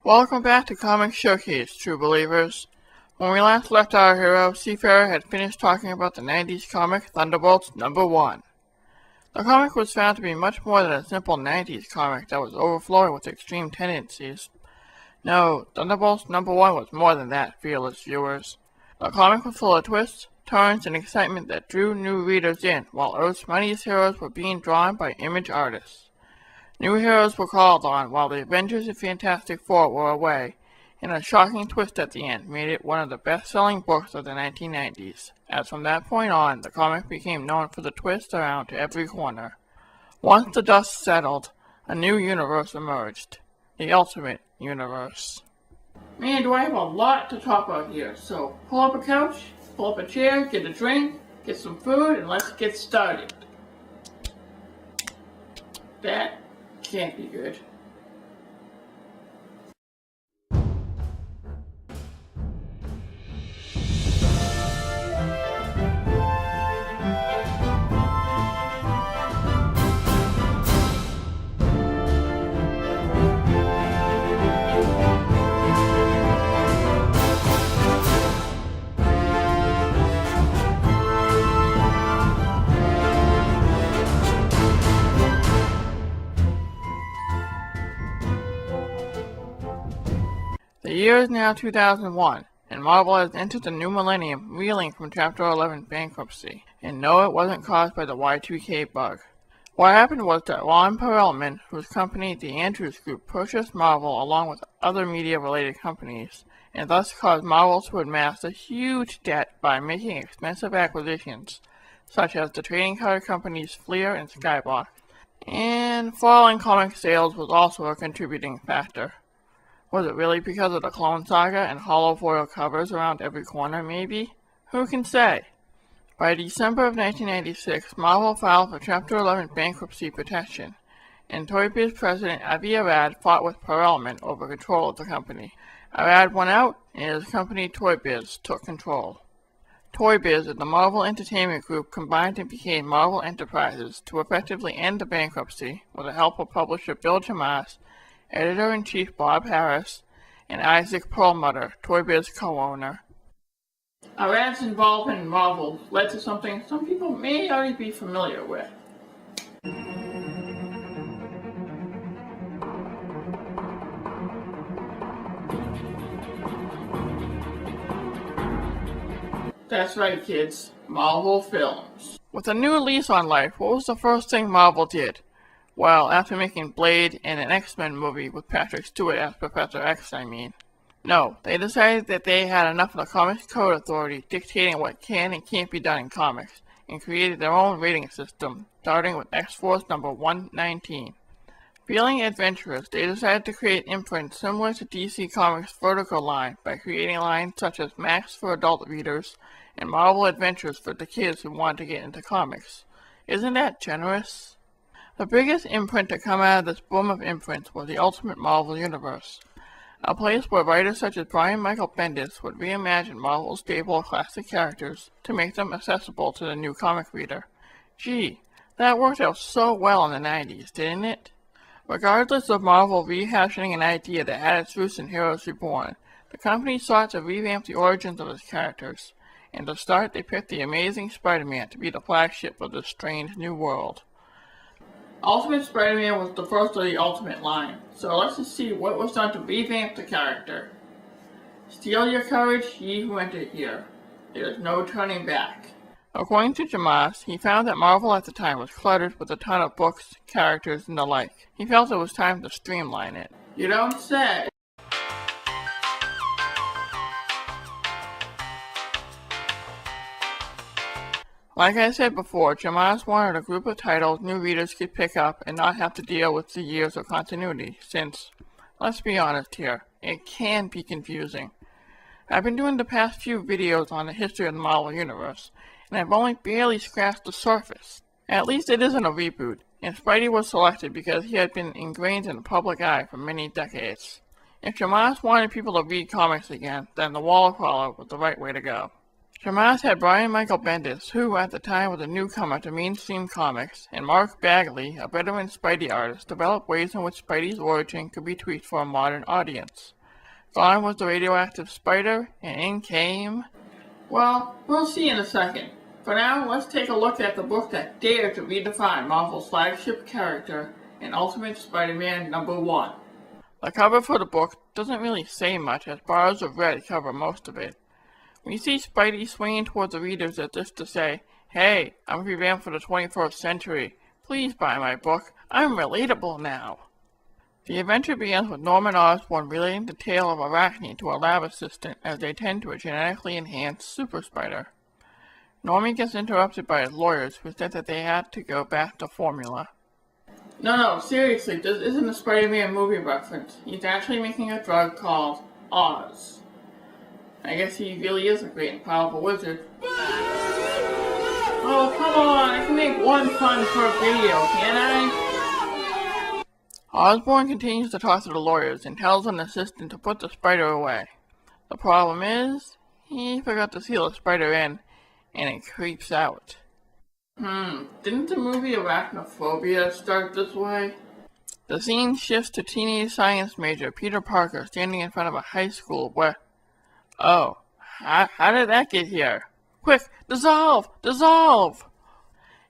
Welcome back to Comic Showcase, true believers. When we last left our hero, Seafarer had finished talking about the 90s comic Thunderbolts #1. The comic was found to be much more than a simple 90s comic that was overflowing with extreme tendencies. No, Thunderbolts #1 was more than that, fearless viewers. The comic was full of twists, turns, and excitement that drew new readers in, while Earth's mightiest heroes were being drawn by image artists. New heroes were called on while the Avengers and Fantastic Four were away, and a shocking twist at the end made it one of the best-selling books of the 1990s, as from that point on, the comic became known for the twists around every corner. Once the dust settled, a new universe emerged. The Ultimate Universe. Man, do I have a lot to talk about here, so pull up a couch, pull up a chair, get a drink, get some food, and let's get started. That can't be good. The year is now 2001, and Marvel has entered the new millennium reeling from Chapter 11 bankruptcy, and no, it wasn't caused by the Y2K bug. What happened was that Ron Perelman, whose company, the Andrews Group, purchased Marvel along with other media-related companies, and thus caused Marvel to amass a huge debt by making expensive acquisitions, such as the trading card companies Fleer and Skyblock, and falling comic sales was also a contributing factor. Was it really because of the Clone Saga and hollow foil covers around every corner, maybe? Who can say? By December of 1996, Marvel filed for Chapter 11 bankruptcy protection, and Toy Biz president Avi Arad fought with Perelman over control of the company. Arad won out, and his company Toy Biz took control. Toy Biz and the Marvel Entertainment Group combined and became Marvel Enterprises to effectively end the bankruptcy with the help of publisher Bill Jemas, Editor-in-Chief Bob Harris, and Isaac Perlmutter, Toy Biz co-owner. Arad's involvement in Marvel led to something some people may already be familiar with. That's right, kids. Marvel Films. With a new lease on life, what was the first thing Marvel did? Well, after making Blade and an X-Men movie with Patrick Stewart as Professor X, No, they decided that they had enough of the Comics Code Authority dictating what can and can't be done in comics, and created their own rating system, starting with X-Force number 119. Feeling adventurous, they decided to create imprints similar to DC Comics' Vertigo line by creating lines such as Max for adult readers and Marvel Adventures for the kids who want to get into comics. Isn't that generous? The biggest imprint to come out of this boom of imprints was the Ultimate Marvel Universe, a place where writers such as Brian Michael Bendis would reimagine Marvel's stable classic characters to make them accessible to the new comic reader. Gee, that worked out so well in the 90s, didn't it? Regardless of Marvel rehashing an idea that had its roots in Heroes Reborn, the company sought to revamp the origins of its characters, and to start they picked the Amazing Spider-Man to be the flagship of this strange new world. Ultimate Spider-Man was the first of the Ultimate line, so let's just see what was done to revamp the character. Steal your courage, ye who enter here. There is no turning back. According to Jemas, he found that Marvel at the time was cluttered with a ton of books, characters, and the like. He felt it was time to streamline it. You don't say. Like I said before, Jemas wanted a group of titles new readers could pick up and not have to deal with the years of continuity, since, let's be honest here, it can be confusing. I've been doing the past few videos on the history of the Marvel Universe, and I've only barely scratched the surface. At least it isn't a reboot, and Spidey was selected because he had been ingrained in the public eye for many decades. If Jemas wanted people to read comics again, then the Wall Crawler was the right way to go. Jemas had Brian Michael Bendis, who at the time was a newcomer to mainstream comics, and Mark Bagley, a veteran Spidey artist, develop ways in which Spidey's origin could be tweaked for a modern audience. Gone was the radioactive spider, and in came... Well, we'll see in a second. For now, let's take a look at the book that dared to redefine Marvel's flagship character in Ultimate Spider-Man #1. The cover for the book doesn't really say much, as bars of red cover most of it. We see Spidey swinging towards the readers as if to say, "Hey, I'm revamped for the 21st century. Please buy my book. I'm relatable now." The adventure begins with Norman Osborn relating the tale of Arachne to a lab assistant as they tend to a genetically enhanced super spider. Norman gets interrupted by his lawyers, who said that they had to go back to formula. No, seriously, this isn't a Spider-Man movie reference. He's actually making a drug called Oz. I guess he really is a great and powerful wizard. Oh, come on, I can make one pun per video, can't I? Osborn continues to talk to the lawyers and tells an assistant to put the spider away. The problem is, he forgot to seal the spider in, and it creeps out. Didn't the movie Arachnophobia start this way? The scene shifts to teenage science major Peter Parker standing in front of a high school where... Oh, how did that get here? Quick, dissolve! Dissolve!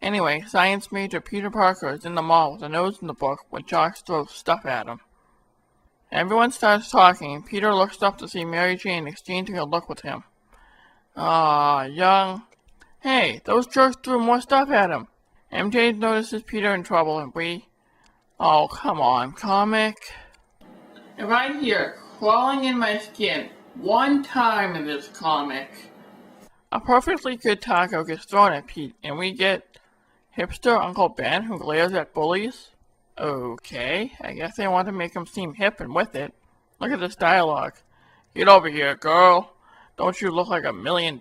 Anyway, science major Peter Parker is in the mall with a nose in the book when Jocks throws stuff at him. Everyone starts talking, and Peter looks up to see Mary Jane exchanging a look with him. Young... Hey, those jerks threw more stuff at him. MJ notices Peter in trouble, and we... Oh, come on, comic. If I hear crawling in my skin one time in this comic... A perfectly good taco gets thrown at Pete, and we get hipster Uncle Ben who glares at bullies. Okay, I guess they want to make him seem hip and with it. Look at this dialogue. Get over here, girl. Don't you look like $1 million?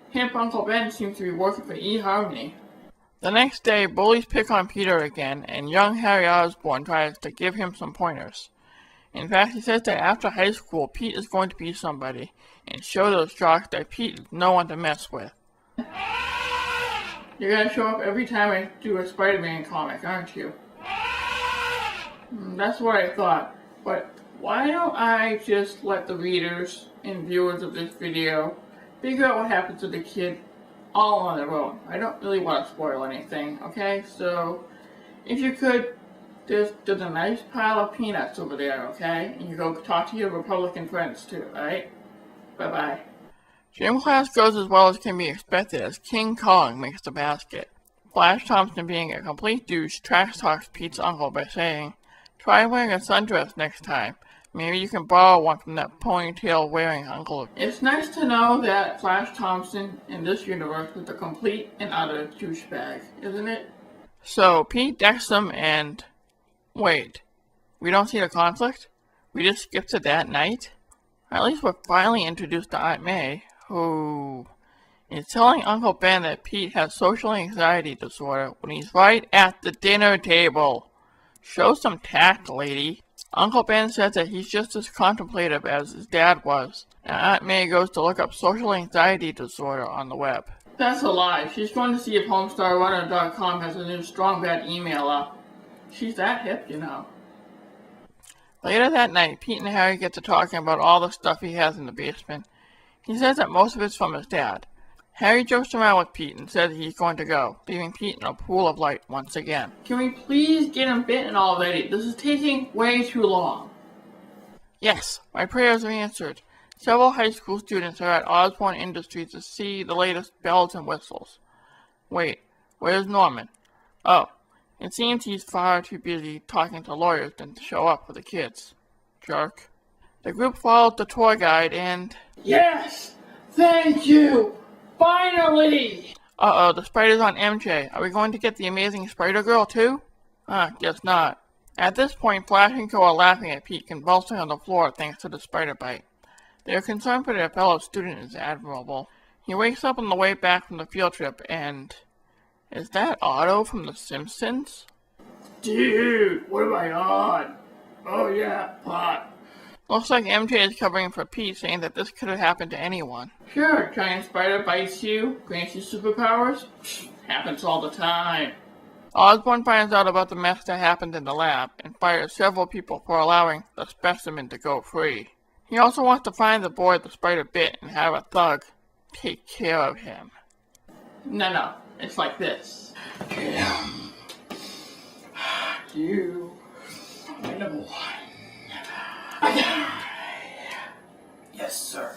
Hip Uncle Ben seems to be working for eHarmony. The next day, bullies pick on Peter again, and young Harry Osborn tries to give him some pointers. In fact, he says that after high school, Pete is going to be somebody, and show those jocks that Pete is no one to mess with. You're gonna show up every time I do a Spider-Man comic, aren't you? That's what I thought, but why don't I just let the readers and viewers of this video figure out what happened to the kid all on their own. I don't really want to spoil anything, okay? So, if you could, there's a nice pile of peanuts over there, okay? And you go talk to your Republican friends too, alright? Bye-bye. Gym class goes as well as can be expected as King Kong makes the basket. Flash Thompson, being a complete douche, trash talks Pete's uncle by saying, "Try wearing a sundress next time. Maybe you can borrow one from that ponytail-wearing uncle." It's nice to know that Flash Thompson in this universe is a complete and utter douchebag, isn't it? So, Pete decks him and... Wait, we don't see the conflict? We just skip to that night? At least we're finally introduced to Aunt May, who is telling Uncle Ben that Pete has social anxiety disorder when he's right at the dinner table. Show some tact, lady. Uncle Ben says that he's just as contemplative as his dad was, and Aunt May goes to look up social anxiety disorder on the web. That's a lie. She's going to see if HomestarRunner.com has a new Strong Bad email up. She's that hip, you know. Later that night, Pete and Harry get to talking about all the stuff he has in the basement. He says that most of it's from his dad. Harry jokes around with Pete and says he's going to go, leaving Pete in a pool of light once again. Can we please get him bitten already? This is taking way too long. Yes, my prayers are answered. Several high school students are at Osborn Industries to see the latest bells and whistles. Wait, where's Norman? Oh, it seems he's far too busy talking to lawyers than to show up for the kids. Jerk. The group followed the tour guide and... Yes! Thank you! Finally! Uh-oh, the spider's on MJ. Are we going to get the amazing Spider-Girl too? Guess not. At this point, Flash and Co are laughing at Pete convulsing on the floor thanks to the spider bite. They are concerned for their fellow student is admirable. He wakes up on the way back from the field trip and... Is that Otto from The Simpsons? Dude, what am I on? Oh yeah, pot. Looks like MJ is covering for Pete, saying that this could have happened to anyone. Sure, giant spider bites you, grants you superpowers. Happens all the time. Osborn finds out about the mess that happened in the lab and fires several people for allowing the specimen to go free. He also wants to find the boy the spider bit and have a thug take care of him. No, it's like this. You are number one. Yes, sir.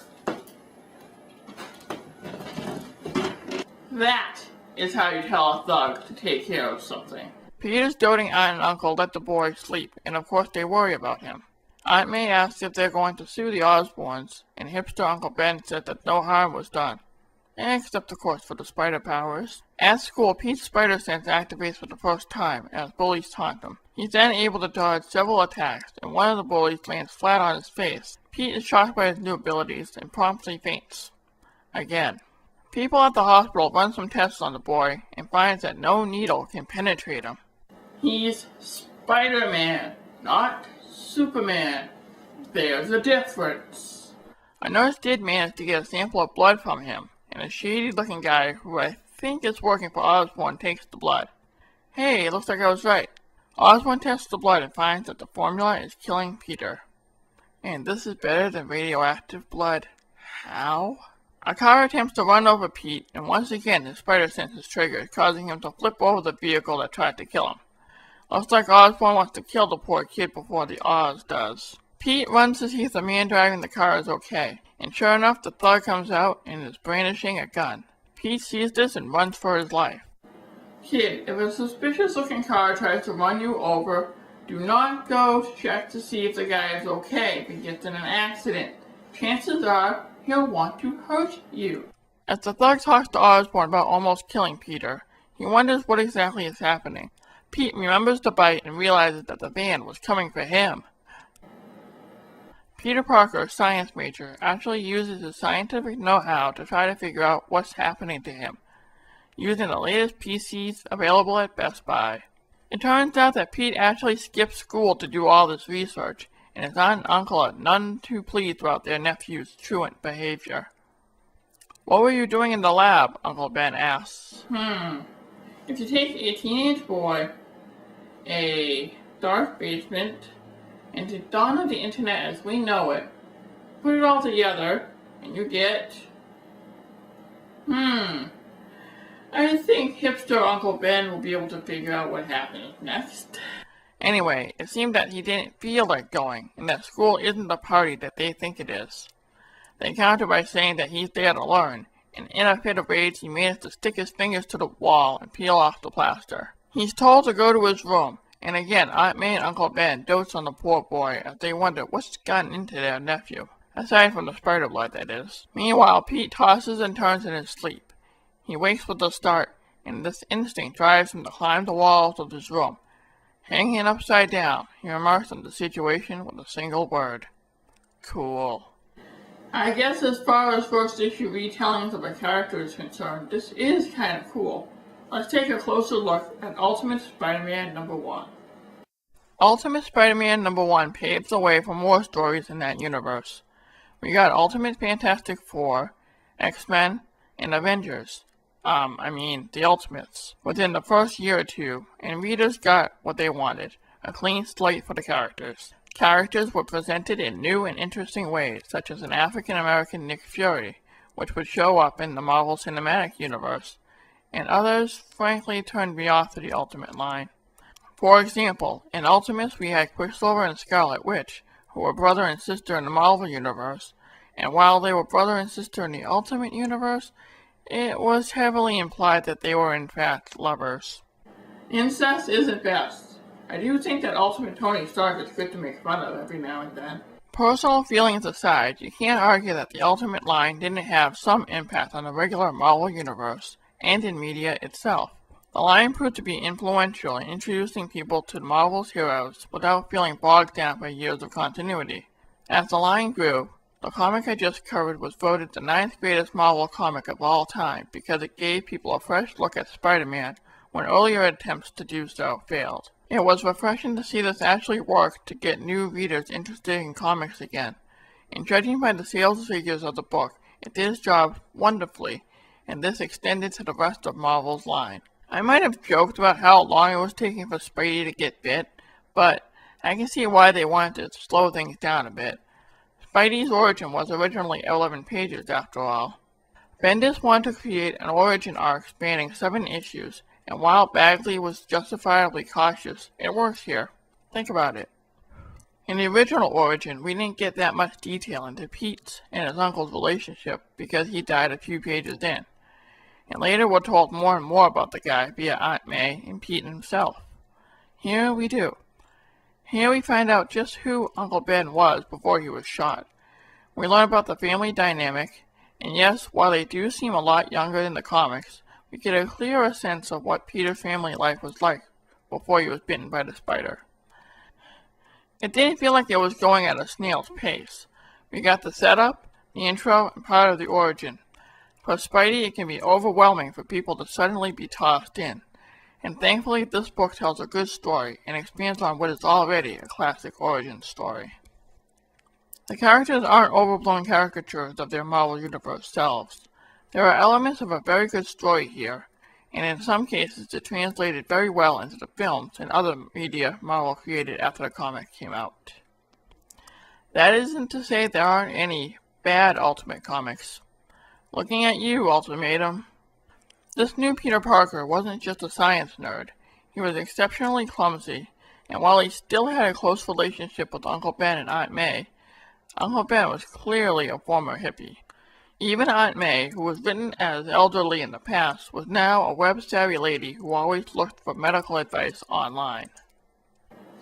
That is how you tell a thug to take care of something. Peter's doting aunt and uncle let the boy sleep, and of course they worry about him. Aunt May asks if they're going to sue the Osborns, and hipster Uncle Ben said that no harm was done. Except, of course, for the spider powers. At school, Pete's spider sense activates for the first time as bullies taunt him. He's then able to dodge several attacks, and one of the bullies lands flat on his face. Pete is shocked by his new abilities and promptly faints. Again. People at the hospital run some tests on the boy and finds that no needle can penetrate him. He's Spider-Man, not Superman. There's a difference. A nurse did manage to get a sample of blood from him, and a shady-looking guy who I think is working for Osborn takes the blood. Hey, it looks like I was right. Osborn tests the blood and finds that the formula is killing Peter. And this is better than radioactive blood. How? A car attempts to run over Pete, and once again his spider sense is triggered, causing him to flip over the vehicle that tried to kill him. Looks like Osborn wants to kill the poor kid before the Oz does. Pete runs to see if the man driving the car is okay, and sure enough the thug comes out and is brandishing a gun. Pete sees this and runs for his life. Kid, if a suspicious-looking car tries to run you over, do not go to check to see if the guy is okay if he gets in an accident. Chances are he'll want to hurt you. As the thug talks to Osborn about almost killing Peter, he wonders what exactly is happening. Pete remembers the bite and realizes that the van was coming for him. Peter Parker, a science major, actually uses his scientific know-how to try to figure out what's happening to him, using the latest PCs available at Best Buy. It turns out that Pete actually skipped school to do all this research, and his aunt and uncle are none too pleased about their nephew's truant behavior. What were you doing in the lab? Uncle Ben asks. If you take a teenage boy, a dark basement, and the dawn of the internet as we know it, put it all together, and you get... I think hipster Uncle Ben will be able to figure out what happens next. Anyway, it seemed that he didn't feel like going, and that school isn't the party that they think it is. They counter by saying that he's there to learn, and in a fit of rage he managed to stick his fingers to the wall and peel off the plaster. He's told to go to his room, and again Aunt May and Uncle Ben dotes on the poor boy as they wonder what's gotten into their nephew. Aside from the spider blood, that is. Meanwhile, Pete tosses and turns in his sleep. He wakes with a start, and this instinct drives him to climb the walls of his room. Hanging upside down, he remarks on the situation with a single word. Cool. I guess as far as first issue retellings of a character is concerned, this is kind of cool. Let's take a closer look at Ultimate Spider-Man #1. Ultimate Spider-Man #1 paves the way for more stories in that universe. We got Ultimate Fantastic Four, X-Men, and Avengers. The Ultimates, within the first year or two, and readers got what they wanted, a clean slate for the characters. Characters were presented in new and interesting ways, such as an African-American Nick Fury, which would show up in the Marvel Cinematic Universe, and others, frankly, turned me off to the Ultimate line. For example, in Ultimates we had Quicksilver and Scarlet Witch, who were brother and sister in the Marvel Universe, and while they were brother and sister in the Ultimate Universe, it was heavily implied that they were in fact lovers. Incest isn't best. I do think that Ultimate Tony Stark is good to make fun of every now and then. Personal feelings aside, you can't argue that the Ultimate line didn't have some impact on the regular Marvel Universe, and in media itself. The line proved to be influential in introducing people to Marvel's heroes without feeling bogged down by years of continuity. As the line grew, the comic I just covered was voted the 9th greatest Marvel comic of all time because it gave people a fresh look at Spider-Man when earlier attempts to do so failed. It was refreshing to see this actually work to get new readers interested in comics again, and judging by the sales figures of the book, it did its job wonderfully, and this extended to the rest of Marvel's line. I might have joked about how long it was taking for Spidey to get bit, but I can see why they wanted to slow things down a bit. Spidey's origin was originally 11 pages after all. Bendis wanted to create an origin arc spanning 7 issues, and while Bagley was justifiably cautious, it works here. Think about it. In the original origin, we didn't get that much detail into Pete's and his uncle's relationship because he died a few pages in. And later we're told more and more about the guy via Aunt May and Pete himself. Here we do. Here we find out just who Uncle Ben was before he was shot. We learn about the family dynamic, and yes, while they do seem a lot younger than the comics, we get a clearer sense of what Peter's family life was like before he was bitten by the spider. It didn't feel like it was going at a snail's pace. We got the setup, the intro, and part of the origin. For Spidey, it can be overwhelming for people to suddenly be tossed in. And thankfully, this book tells a good story and expands on what is already a classic origin story. The characters aren't overblown caricatures of their Marvel Universe selves. There are elements of a very good story here, and in some cases it translated very well into the films and other media Marvel created after the comic came out. That isn't to say there aren't any bad Ultimate comics. Looking at you, Ultimatum. This new Peter Parker wasn't just a science nerd. He was exceptionally clumsy, and while he still had a close relationship with Uncle Ben and Aunt May, Uncle Ben was clearly a former hippie. Even Aunt May, who was written as elderly in the past, was now a web-savvy lady who always looked for medical advice online.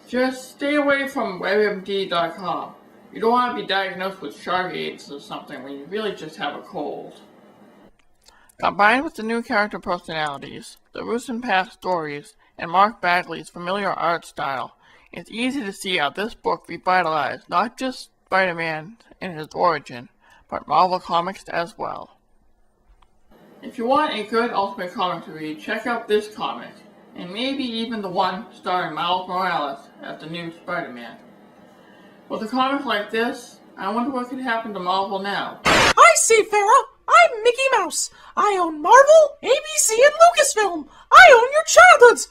Just stay away from WebMD.com. You don't want to be diagnosed with shark AIDS or something when you really just have a cold. Combined with the new character personalities, the recent past stories, and Mark Bagley's familiar art style, it's easy to see how this book revitalized not just Spider-Man in his origin, but Marvel Comics as well. If you want a good Ultimate comic to read, check out this comic, and maybe even the one starring Miles Morales as the new Spider-Man. With a comic like this, I wonder what could happen to Marvel now. I see, Farrah! I'm Mickey Mouse! I own Marvel, ABC, and Lucasfilm! I own your childhoods!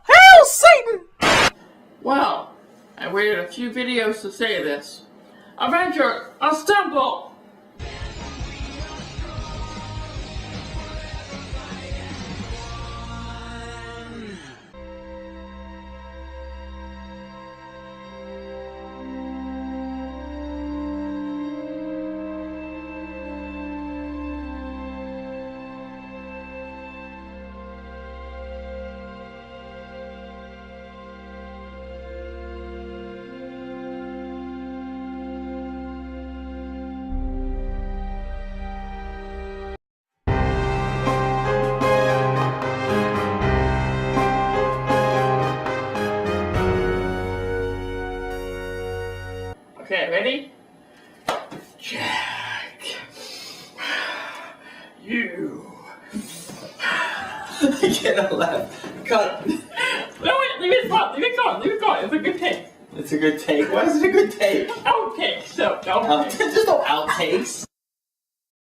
Hail Satan! Well, I waited a few videos to say this. Avengers, assemble! Okay, ready? Jack. You. I cannot laugh. Cut. No, wait, leave it going, leave it going, leave it going. It's a good take. It's a good take. Why is it a good take? Outtake, so don't. There's no outtakes.